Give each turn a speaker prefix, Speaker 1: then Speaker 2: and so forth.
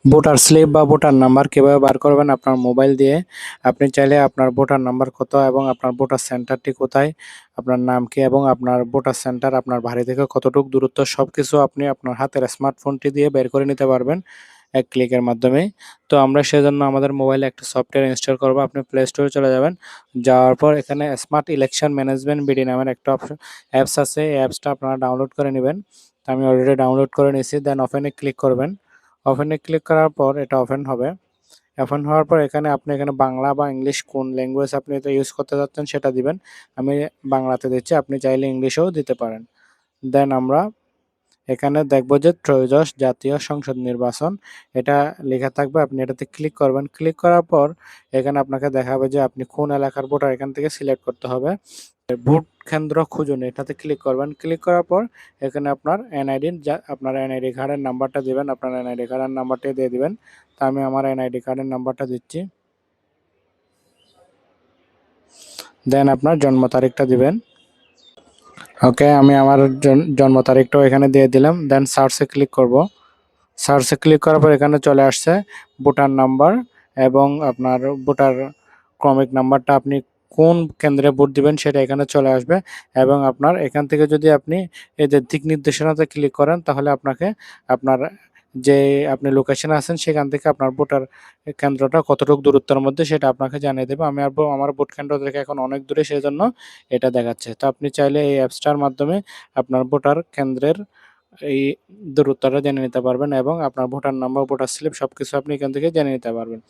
Speaker 1: Voter slip বা voter number কিভাবে বার করবেন আপনার মোবাইল দিয়ে। আপনি চাইলে আপনার ভোটার নাম্বার কত এবং আপনার ভোটার সেন্টারটি কোথায়, আপনার নাম কি এবং আপনার ভোটার সেন্টার আপনার বাড়ি থেকে কতটুকু দূরত্ব সবকিছু আপনি আপনার হাতের স্মার্টফোনটি দিয়ে বের করে নিতে পারবেন এক ক্লিকের মাধ্যমে। তো আমরা সেজন্য আমাদের মোবাইলে একটা সফটওয়্যার ইনস্টল করব। আপনি প্লে স্টোরে চলে যাবেন, যাওয়ার পর এখানে স্মার্ট ইলেকশন ম্যানেজমেন্ট বিডি নামের একটা অপশন অ্যাপস আছে। এই অ্যাপসটা আপনারা ডাউনলোড করে নেবেন। তো আমি অলরেডি ডাউনলোড করে নিয়েছি। দেন ওপেনে ক্লিক করবেন। ওপেনে ক্লিক করার পর এটা ওপেন হবে। ওপেন হওয়ার পর আপনি এখানে বাংলা বা ইংলিশ কোন ল্যাঙ্গুয়েজ আপনি এটা ইউজ করতে চাচ্ছেন সেটা দিবেন। আমি বাংলাতে দিচ্ছি, আপনি চাইলে ইংলিশেও দিতে পারেন। দেন আমরা এখানে দেখব যে ত্রয়োদশ জাতীয় সংসদ নির্বাচন এটা লেখা থাকবে, আপনি এটাতে ক্লিক করবেন। ক্লিক করার পর এখানে আপনাকে দেখাবে যে আপনি কোন এলাকার ভোটার, এখান থেকে সিলেক্ট করতে হবে। ভোট কেন্দ্র খুঁজুন এটাতে ক্লিক করবেন। ক্লিক করার পর এখানে আপনার এনআইডি আপনার এনআইডি কার্ডের নাম্বারটা দিবেন, আপনার এনআইডি কার্ডের নাম্বারটা দিয়ে দিবেন। তো আমি আমার এনআইডি কার্ডের নাম্বারটা দিচ্ছি। দেন আপনার জন্ম তারিখটা দিবেন। ওকে, আমি আমার জন্ম তারিখটাও এখানে দিয়ে দিলাম। দেন সার্চে ক্লিক করব। সার্চে ক্লিক করার পর এখানে চলে আসছে ভোটার নাম্বার এবং আপনার ভোটার ক্রমিক নাম্বারটা, আপনি কোন কেন্দ্রে ভোট দিবেন সেটা এখানে চলে আসবে। এবং আপনার এখান থেকে যদি আপনি এই যে দিক নির্দেশনাতে ক্লিক করেন তাহলে আপনাকে আপনার যে আপনি লোকেশনে আছেন সেখান থেকে আপনার ভোটার কেন্দ্রটা কতটুকু দূরত্বের মধ্যে সেটা আপনাকে জানিয়ে দেবে। আমি আমার ভোট কেন্দ্র থেকে এখন অনেক দূরে, সেজন্য এটা দেখাচ্ছে। তো আপনি চাইলে এই অ্যাপসটার মাধ্যমে আপনার ভোটার কেন্দ্রের এই দূরত্বটা জেনে নিতে পারবেন এবং আপনার ভোটার নাম্বার, ভোটার স্লিপ সবকিছু আপনি এখান থেকে জেনে নিতে পারবেন।